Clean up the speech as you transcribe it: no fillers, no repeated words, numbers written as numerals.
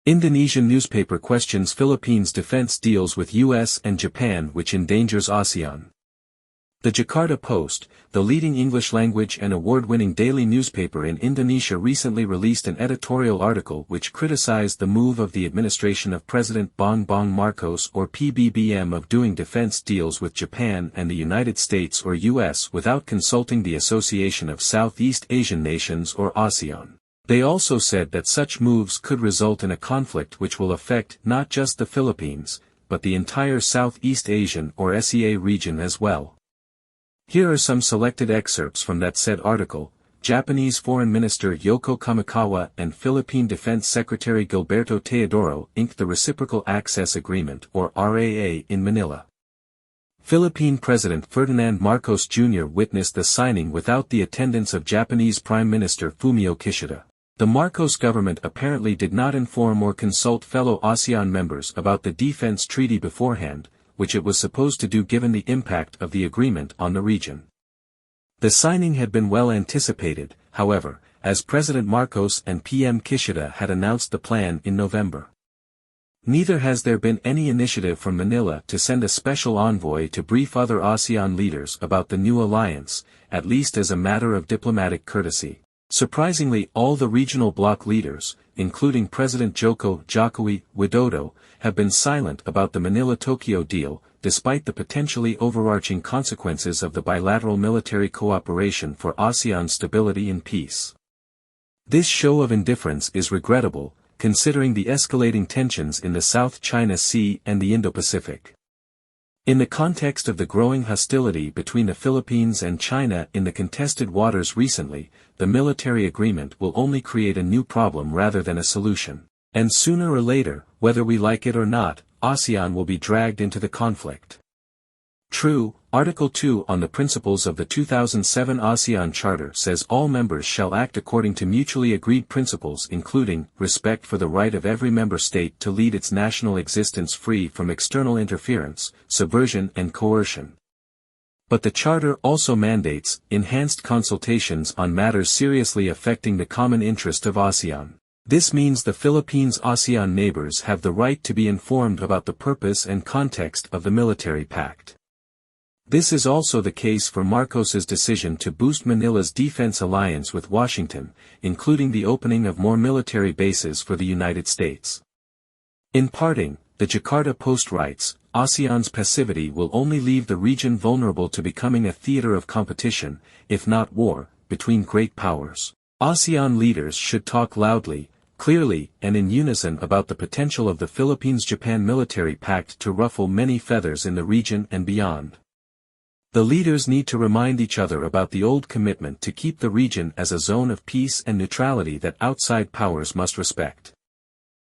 Indonesian Newspaper questions Philippines' defense deals with US and Japan which endangers ASEAN. The Jakarta Post, the leading English-language and award-winning daily newspaper in Indonesia, recently released an editorial article which criticized the move of the administration of President Bongbongmarcos or PBBM of doing defense deals with Japan and the United States or US without consulting the Association of Southeast Asian Nations or ASEAN. They also said that such moves could result in a conflict which will affect not just the Philippines, but the entire Southeast Asian or SEA region as well. Here are some selected excerpts from that said article. Japanese Foreign Minister Yokokamikawa and Philippine Defense Secretary Gilbertoteodorojr inked the Reciprocal Access Agreement or RAA in Manila. Philippine President Ferdinand Marcos Jr. witnessed the signing without the attendance of Japanese Prime Minister Fumiokishida. The Marcos government apparently did not inform or consult fellow ASEAN members about the defense treaty beforehand, which it was supposed to do given the impact of the agreement on the region. The signing had been well anticipated, however, as President Marcos and PM Kishida had announced the plan in November. Neither has there been any initiative from Manila to send a special envoy to brief other ASEAN leaders about the new alliance, at least as a matter of diplomatic courtesy. Surprisingly, all the regional bloc leaders, including President Jokowidodo, have been silent about the Manila-Tokyo deal, despite the potentially overarching consequences of the bilateral military cooperation for ASEAN stability and peace. This show of indifference is regrettable, considering the escalating tensions in the South China Sea and the Indo-Pacific. In the context of the growing hostility between the Philippines and China in the contested waters recently, the military agreement will only create a new problem rather than a solution. And sooner or later, whether we like it or not, ASEAN will be dragged into the conflict. True, Article 2 on the principles of the 2007 ASEAN Charter says all members shall act according to mutually agreed principles including respect for the right of every member state to lead its national existence free from external interference, subversion and coercion. But the Charter also mandates enhanced consultations on matters seriously affecting the common interest of ASEAN. This means the Philippines' ASEAN neighbors have the right to be informed about the purpose and context of the military pact. This is also the case for Marcos's decision to boost Manila's defense alliance with Washington, including the opening of more military bases for the United States. In parting, the Jakarta Post writes, ASEAN's passivity will only leave the region vulnerable to becoming a theater of competition, if not war, between great powers. ASEAN leaders should talk loudly, clearly, and in unison about the potential of the Philippines-Japan military pact to ruffle many feathers in the region and beyond. The leaders need to remind each other about the old commitment to keep the region as a zone of peace and neutrality that outside powers must respect.